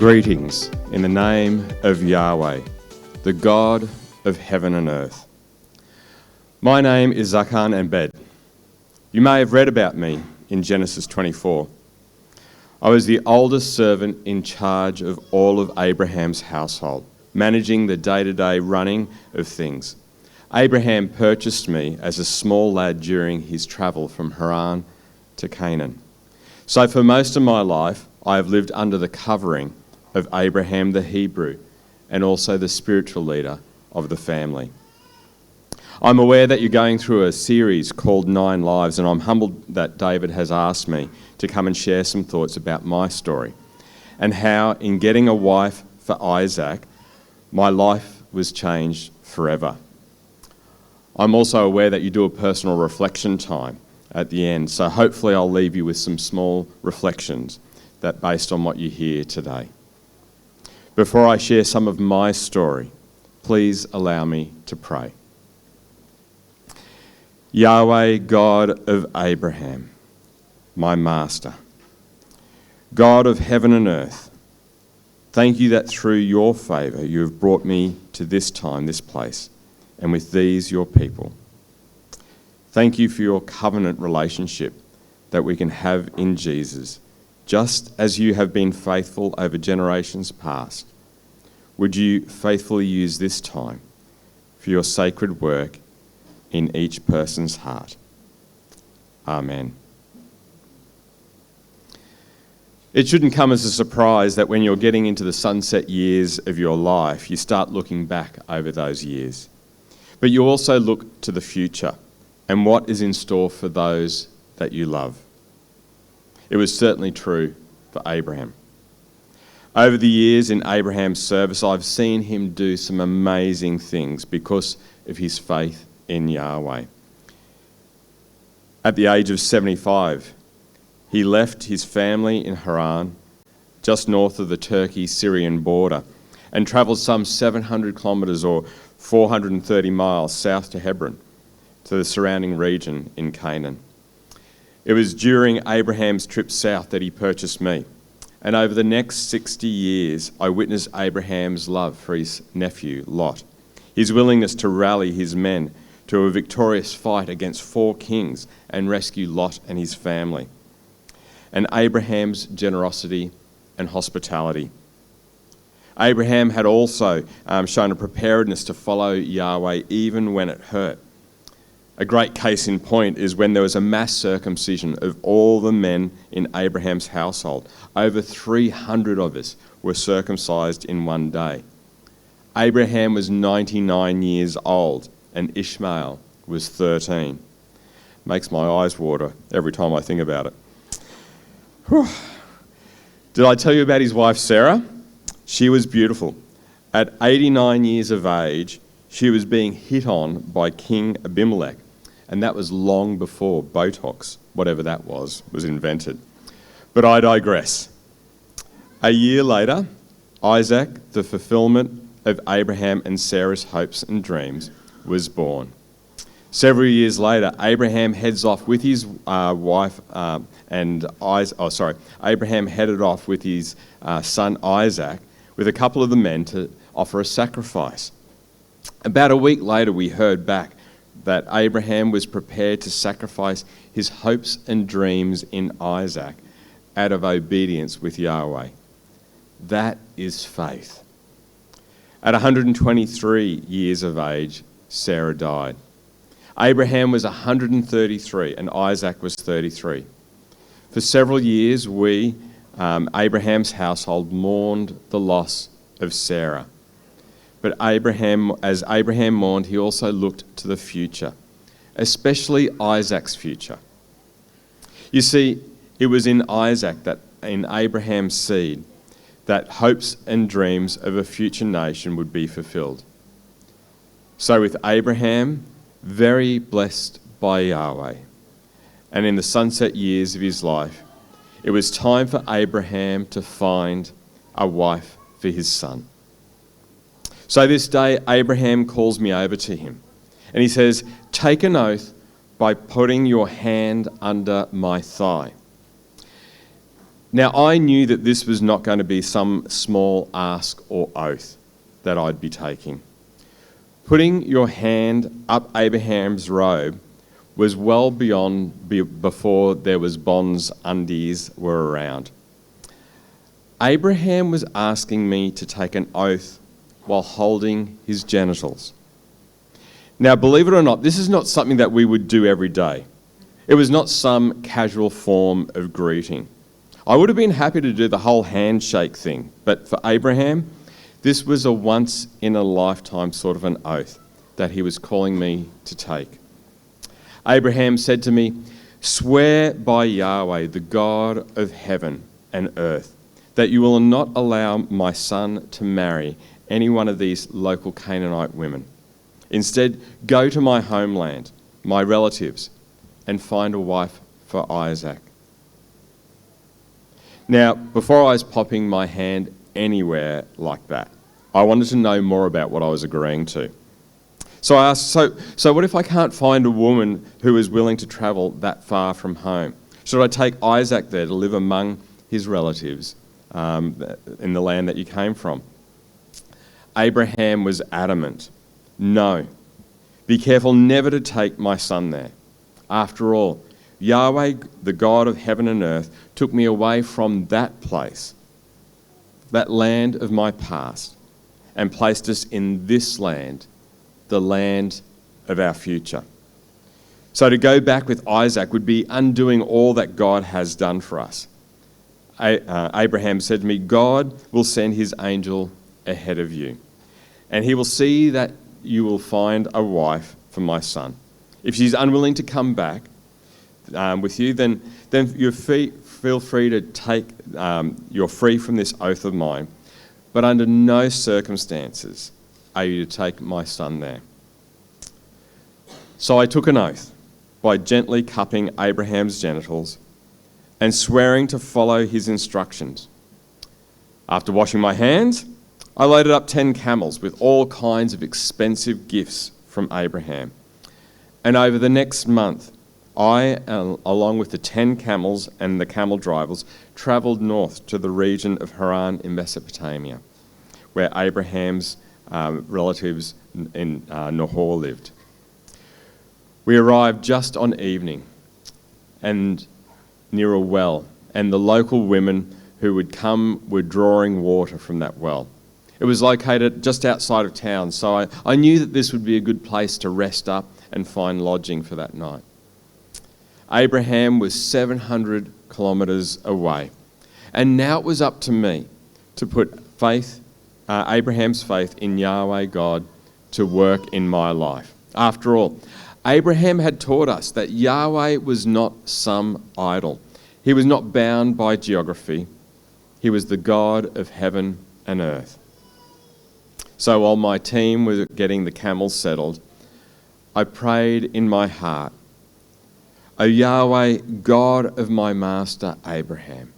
Greetings in the name of Yahweh, the God of heaven and earth. My name is Zawkan En-bed. You may have read about me in Genesis 24. I was the oldest servant in charge of all of Abraham's household, managing the day-to-day running of things. Abraham purchased me as a small lad during his travel from Haran to Canaan. So for most of my life, I have lived under the covering of Abraham the Hebrew and also the spiritual leader of the family. I'm aware that you're going through a series called 9 Lives, and I'm humbled that David has asked me to come and share some thoughts about my story and how in getting a wife for Isaac, my life was changed forever. I'm also aware that you do a personal reflection time at the end, so hopefully I'll leave you with some small reflections that based on what you hear today. Before I share some of my story, please allow me to pray. Yahweh, God of Abraham, my master, God of heaven and earth, thank you that through your favour you have brought me to this time, this place, and with these your people. Thank you for your covenant relationship that we can have in Jesus, just as you have been faithful over generations past. Would you faithfully use this time for your sacred work in each person's heart? Amen. It shouldn't come as a surprise that when you're getting into the sunset years of your life, you start looking back over those years. But you also look to the future and what is in store for those that you love. It was certainly true for Abraham. Over the years in Abraham's service, I've seen him do some amazing things because of his faith in Yahweh. At the age of 75, he left his family in Haran, just north of the Turkey-Syrian border, and travelled some 700 kilometres or 430 miles south to Hebron, to the surrounding region in Canaan. It was during Abraham's trip south that he purchased me. And over the next 60 years, I witnessed Abraham's love for his nephew, Lot, his willingness to rally his men to a victorious fight against 4 kings and rescue Lot and his family, and Abraham's generosity and hospitality. Abraham had also shown a preparedness to follow Yahweh even when it hurt. A great case in point is when there was a mass circumcision of all the men in Abraham's household. Over 300 of us were circumcised in one day. Abraham was 99 years old and Ishmael was 13. Makes my eyes water every time I think about it. Whew. Did I tell you about his wife Sarah? She was beautiful. At 89 years of age, she was being hit on by King Abimelech. And that was long before Botox, whatever that was invented. But I digress. A year later, Isaac, the fulfillment of Abraham and Sarah's hopes and dreams, was born. Several years later, Abraham heads off with his Abraham headed off with his son Isaac with a couple of the men to offer a sacrifice. About a week later, we heard back that Abraham was prepared to sacrifice his hopes and dreams in Isaac out of obedience with Yahweh. That is faith. At 123 years of age, Sarah died. Abraham was 133 and Isaac was 33. For several years, Abraham's household, mourned the loss of Sarah. But as Abraham mourned, he also looked to the future, especially Isaac's future. You see, it was in Isaac, in Abraham's seed, that hopes and dreams of a future nation would be fulfilled. So with Abraham, very blessed by Yahweh, and in the sunset years of his life, it was time for Abraham to find a wife for his son. So this day, Abraham calls me over to him, and he says, "Take an oath by putting your hand under my thigh." Now, I knew that this was not going to be some small ask or oath that I'd be taking. Putting your hand up Abraham's robe was well beyond before there was bonds undies were around. Abraham was asking me to take an oath while holding his genitals. Now, believe it or not, this is not something that we would do every day. It was not some casual form of greeting. I would have been happy to do the whole handshake thing, but for Abraham, this was a once-in-a-lifetime sort of an oath that he was calling me to take. Abraham said to me, "Swear by Yahweh, the God of heaven and earth, that you will not allow my son to marry any one of these local Canaanite women. Instead, go to my homeland, my relatives, and find a wife for Isaac." Now, before I was popping my hand anywhere like that, I wanted to know more about what I was agreeing to. So I asked, so what if I can't find a woman who is willing to travel that far from home? Should I take Isaac there to live among his relatives in the land that you came from? Abraham was adamant. No, be careful never to take my son there. After all, Yahweh, the God of heaven and earth, took me away from that place, that land of my past, and placed us in this land, the land of our future. So to go back with Isaac would be undoing all that God has done for us. Abraham said to me, "God will send his angel ahead of you, and he will see that you will find a wife for my son. If she's unwilling to come back with you, then you're feel free to take, you're free from this oath of mine, but under no circumstances are you to take my son there." So I took an oath by gently cupping Abraham's genitals and swearing to follow his instructions. After washing my hands, I loaded up 10 camels with all kinds of expensive gifts from Abraham. And over the next month, I, along with the 10 camels and the camel drivers, travelled north to the region of Haran in Mesopotamia, where Abraham's relatives in Nahor lived. We arrived just on evening and near a well, and the local women who would come were drawing water from that well. It was located just outside of town, so I knew that this would be a good place to rest up and find lodging for that night. Abraham was 700 kilometres away, and now it was up to me to put Abraham's faith in Yahweh God to work in my life. After all, Abraham had taught us that Yahweh was not some idol. He was not bound by geography. He was the God of heaven and earth. So while my team was getting the camels settled, I prayed in my heart, "O Yahweh, God of my master Abraham,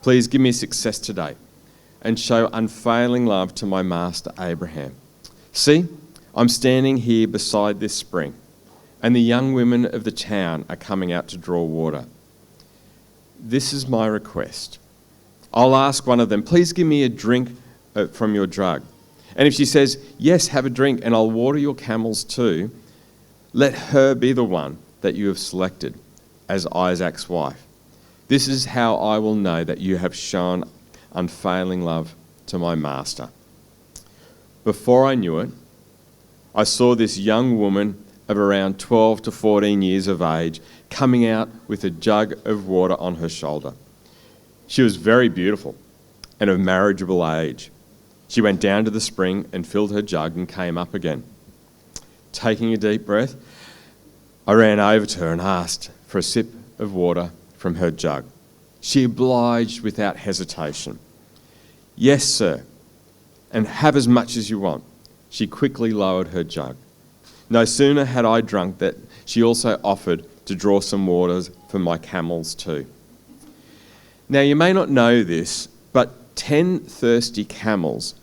please give me success today and show unfailing love to my master Abraham. See, I'm standing here beside this spring, and the young women of the town are coming out to draw water. This is my request. I'll ask one of them, please give me a drink from your jug. And if she says, yes, have a drink and I'll water your camels too, let her be the one that you have selected as Isaac's wife. This is how I will know that you have shown unfailing love to my master." Before I knew it, I saw this young woman of around 12 to 14 years of age coming out with a jug of water on her shoulder. She was very beautiful and of marriageable age. She went down to the spring and filled her jug and came up again. Taking a deep breath, I ran over to her and asked for a sip of water from her jug. She obliged without hesitation. "Yes, sir, and have as much as you want." She quickly lowered her jug. No sooner had I drunk that she also offered to draw some waters for my camels too. Now you may not know this, but 10 thirsty camels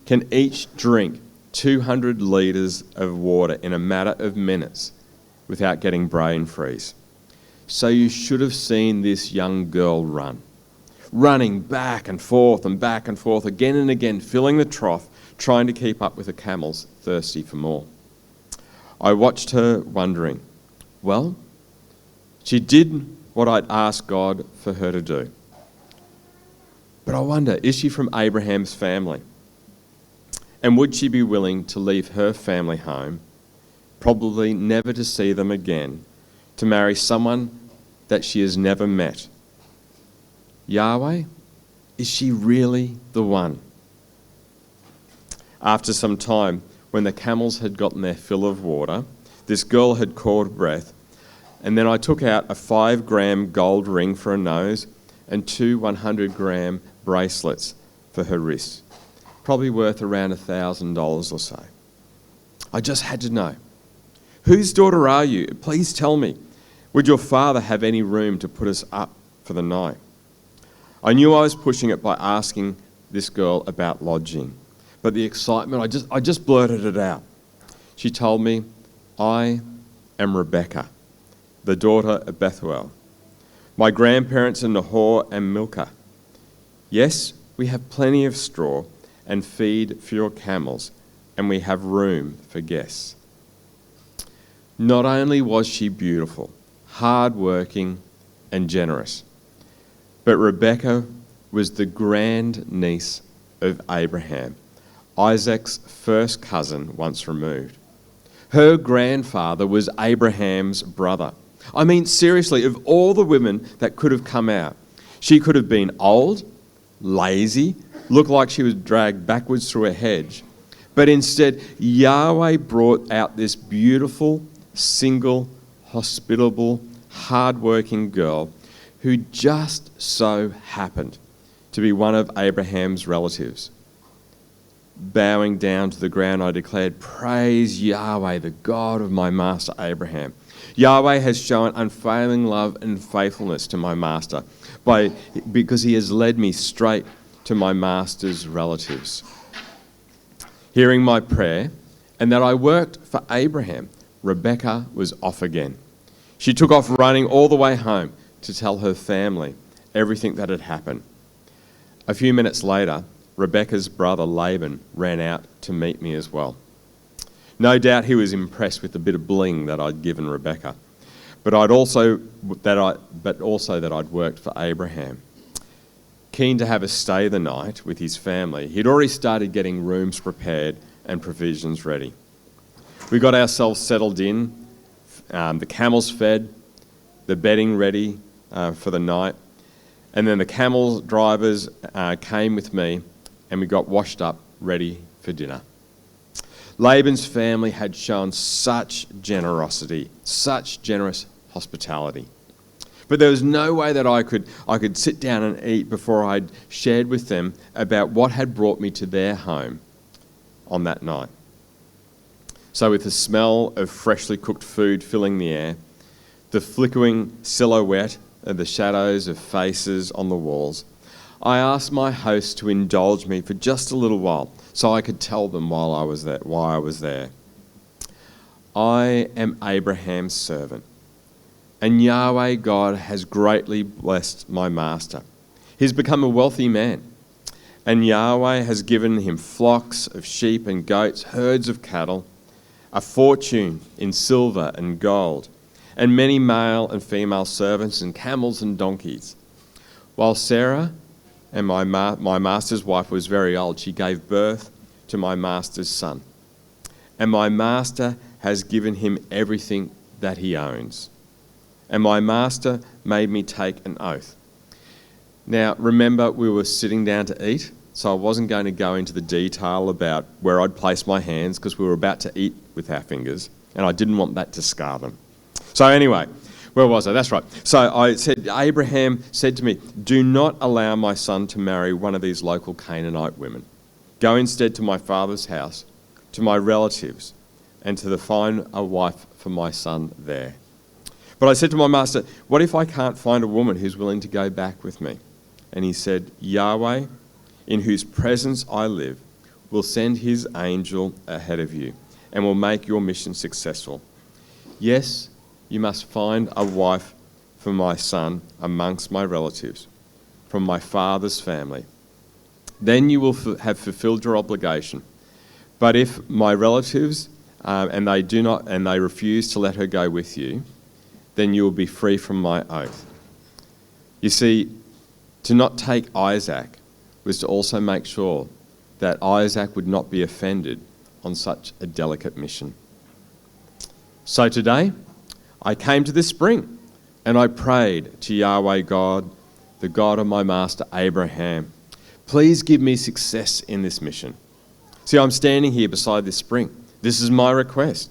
can each drink 200 litres of water in a matter of minutes without getting brain freeze. So you should have seen this young girl run. running back and forth again and again, filling the trough, trying to keep up with the camels, thirsty for more. I watched her wondering, well, she did what I'd asked God for her to do. But I wonder, is she from Abraham's family? And would she be willing to leave her family home, probably never to see them again, to marry someone that she has never met? Yahweh, is she really the one? After some time, when the camels had gotten their fill of water, this girl had caught breath, and then I took out a 5-gram gold ring for her nose and 2 100-gram bracelets for her wrists, probably worth around $1,000 or so. I just had to know. Whose daughter are you? Please tell me. Would your father have any room to put us up for the night? I knew I was pushing it by asking this girl about lodging, but the excitement, I just blurted it out. She told me, I am Rebekah, the daughter of Bethuel. My grandparents are Nahor and Milcah. Yes, we have plenty of straw and feed for your camels, and we have room for guests. Not only was she beautiful, hard-working, and generous, but Rebekah was the grandniece of Abraham, Isaac's first cousin once removed. Her grandfather was Abraham's brother. I mean, seriously, of all the women that could have come out, she could have been old, lazy, looked like she was dragged backwards through a hedge. But instead, Yahweh brought out this beautiful, single, hospitable, hard-working girl who just so happened to be one of Abraham's relatives. Bowing down to the ground, I declared, "Praise Yahweh, the God of my master Abraham. Yahweh has shown unfailing love and faithfulness to my master because he has led me straight to my master's relatives." Hearing my prayer and that I worked for Abraham, Rebekah was off again. She took off running all the way home to tell her family everything that had happened. A few minutes later, Rebekah's brother Laban ran out to meet me as well. No doubt he was impressed with the bit of bling that I'd given Rebekah, but also that I'd worked for Abraham. Keen to have us stay the night with his family, he'd already started getting rooms prepared and provisions ready. We got ourselves settled in, the camels fed, the bedding ready for the night, and then the camel drivers came with me and we got washed up, ready for dinner. Laban's family had shown such generosity, such generous hospitality. But there was no way that I could sit down and eat before I'd shared with them about what had brought me to their home on that night. So with the smell of freshly cooked food filling the air, the flickering silhouette of the shadows of faces on the walls, I asked my host to indulge me for just a little while so I could tell them why I was there. I am Abraham's servant, and Yahweh God has greatly blessed my master. He's become a wealthy man, and Yahweh has given him flocks of sheep and goats, herds of cattle, a fortune in silver and gold, and many male and female servants and camels and donkeys. While Sarah and my master's wife was very old, she gave birth to my master's son. And my master has given him everything that he owns. And my master made me take an oath. Now, remember, we were sitting down to eat, so I wasn't going to go into the detail about where I'd place my hands because we were about to eat with our fingers, and I didn't want that to scar them. So anyway, where was I? That's right. So I said, Abraham said to me, "Do not allow my son to marry one of these local Canaanite women. Go instead to my father's house, to my relatives, and to find a wife for my son there." But I said to my master, "What if I can't find a woman who's willing to go back with me?" And he said, "Yahweh, in whose presence I live, will send his angel ahead of you and will make your mission successful. Yes, you must find a wife for my son amongst my relatives, from my father's family. Then you will have fulfilled your obligation. But if my relatives and they refuse to let her go with you, then you will be free from my oath. You see, to not take Isaac was to also make sure that Isaac would not be offended on such a delicate mission. So today, I came to this spring and I prayed to Yahweh God, the God of my master Abraham, please give me success in this mission. See, I'm standing here beside this spring. This is my request.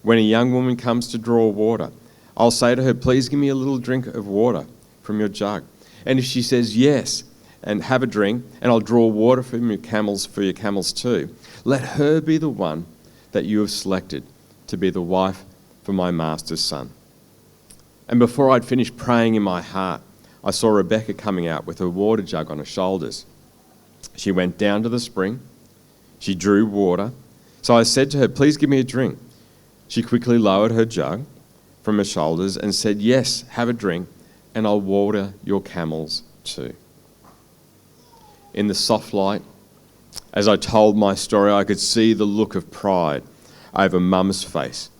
When a young woman comes to draw water, I'll say to her, please give me a little drink of water from your jug. And if she says yes, and have a drink, and I'll draw water for your camels too, let her be the one that you have selected to be the wife for my master's son. And before I'd finished praying in my heart, I saw Rebekah coming out with her water jug on her shoulders. She went down to the spring. She drew water. So I said to her, please give me a drink. She quickly lowered her jug from her shoulders and said, yes, have a drink, and I'll water your camels too. In the soft light, as I told my story, I could see the look of pride over Mum's face.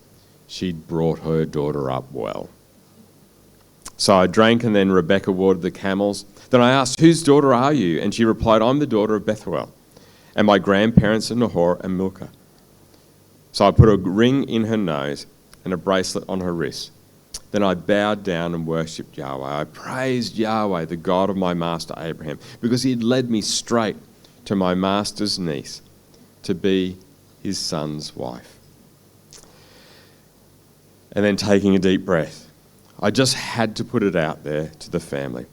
She'd brought her daughter up well. So I drank, and then Rebekah watered the camels. Then I asked, whose daughter are you? And she replied, I'm the daughter of Bethuel, and my grandparents are Nahor and Milcah. So I put a ring in her nose and a bracelet on her wrist. Then I bowed down and worshipped Yahweh. I praised Yahweh, the God of my master Abraham, because he had led me straight to my master's niece to be his son's wife. And then taking a deep breath, I just had to put it out there to the family.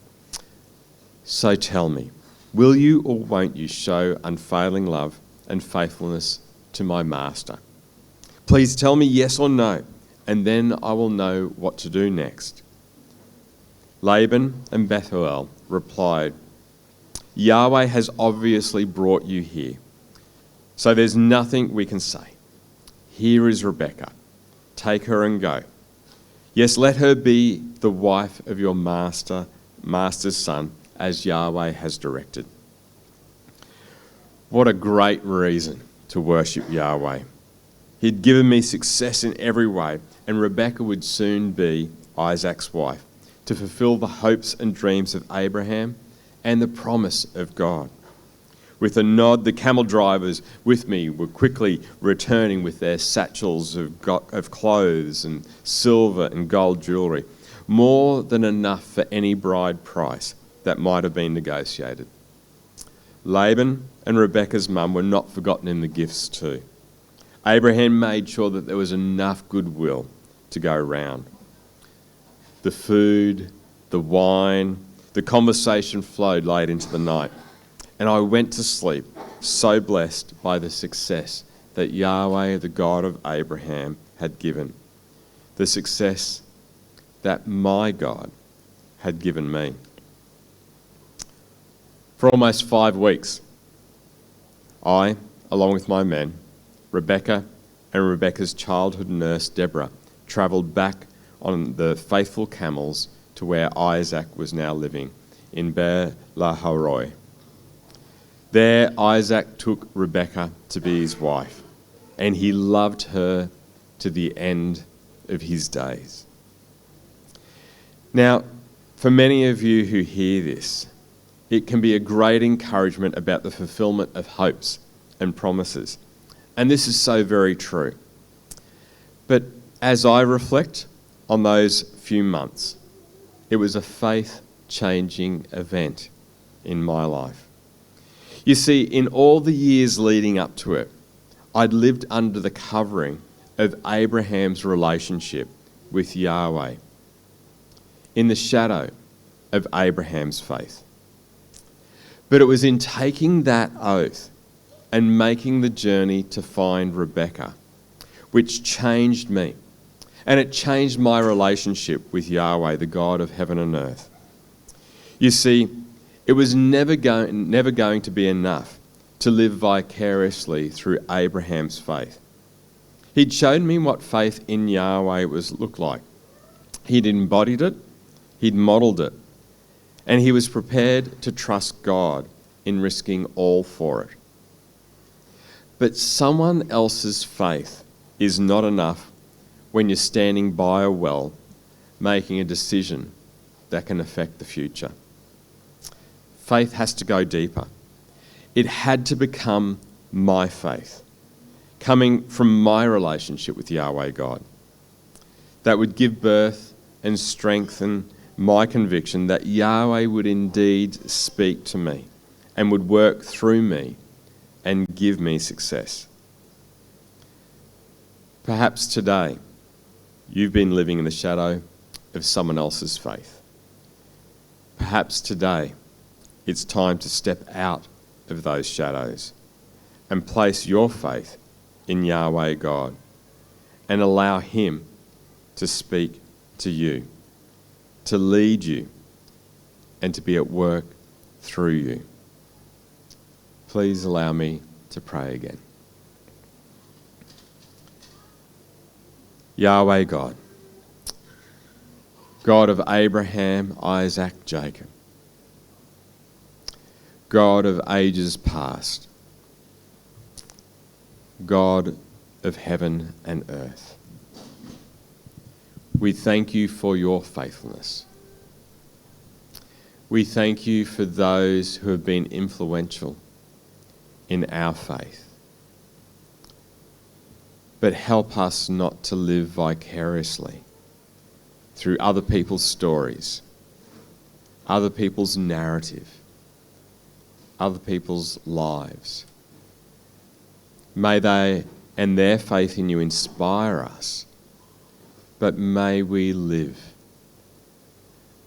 So tell me, will you or won't you show unfailing love and faithfulness to my master? Please tell me yes or no, and then I will know what to do next. Laban and Bethuel replied, Yahweh has obviously brought you here, so there's nothing we can say. Here is Rebekah. Take her and go. Yes, let her be the wife of your master's son, as Yahweh has directed. What a great reason to worship Yahweh. He'd given me success in every way, and Rebekah would soon be Isaac's wife, to fulfill the hopes and dreams of Abraham and the promise of God. With a nod, the camel drivers with me were quickly returning with their satchels of clothes and silver and gold jewellery, more than enough for any bride price that might have been negotiated. Laban and Rebekah's mum were not forgotten in the gifts too. Abraham made sure that there was enough goodwill to go around. The food, the wine, the conversation flowed late into the night, and I went to sleep so blessed by the success that Yahweh, the God of Abraham, had given. The success that my God had given me. For almost 5 weeks, I, along with my men, Rebekah and Rebekah's childhood nurse, Deborah, travelled back on the faithful camels to where Isaac was now living, in Beer Lahai. There, Isaac took Rebekah to be his wife, and he loved her to the end of his days. Now, for many of you who hear this, it can be a great encouragement about the fulfillment of hopes and promises. And this is so very true. But as I reflect on those few months, it was a faith-changing event in my life. You see, in all the years leading up to it, I'd lived under the covering of Abraham's relationship with Yahweh, in the shadow of Abraham's faith. But it was in taking that oath and making the journey to find Rebekah, which changed me. And it changed my relationship with Yahweh, the God of heaven and earth. You see, it was never going to be enough to live vicariously through Abraham's faith. He'd shown me what faith in Yahweh looked like. He'd embodied it, he'd modelled it, and he was prepared to trust God in risking all for it. But someone else's faith is not enough when you're standing by a well, making a decision that can affect the future. Faith has to go deeper. It had to become my faith, coming from my relationship with Yahweh God, that would give birth and strengthen my conviction that Yahweh would indeed speak to me and would work through me and give me success. Perhaps today you've been living in the shadow of someone else's faith. Perhaps today it's time to step out of those shadows and place your faith in Yahweh God and allow him to speak to you, to lead you, and to be at work through you. Please allow me to pray again. Yahweh God, God of Abraham, Isaac, Jacob, God of ages past, God of heaven and earth, we thank you for your faithfulness. We thank you for those who have been influential in our faith. But help us not to live vicariously through other people's stories, other people's narrative, other people's lives. May they and their faith in you inspire us, but may we live.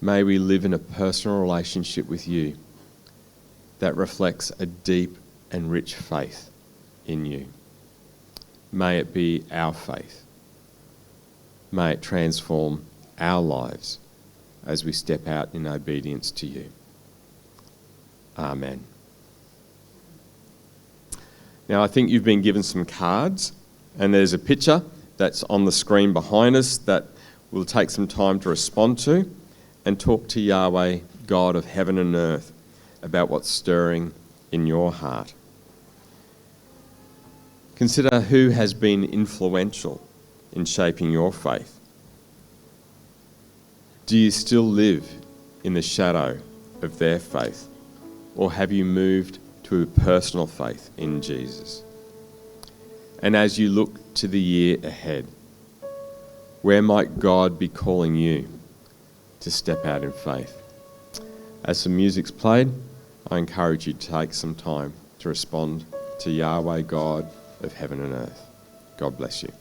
May we live in a personal relationship with you that reflects a deep and rich faith in you. May it be our faith. May it transform our lives as we step out in obedience to you. Amen. Now, I think you've been given some cards, and there's a picture that's on the screen behind us that we'll take some time to respond to and talk to Yahweh, God of heaven and earth, about what's stirring in your heart. Consider who has been influential in shaping your faith. Do you still live in the shadow of their faith, or have you moved to a personal faith in Jesus? And as you look to the year ahead, where might God be calling you to step out in faith? As some music's played, I encourage you to take some time to respond to Yahweh, God of heaven and earth. God bless you.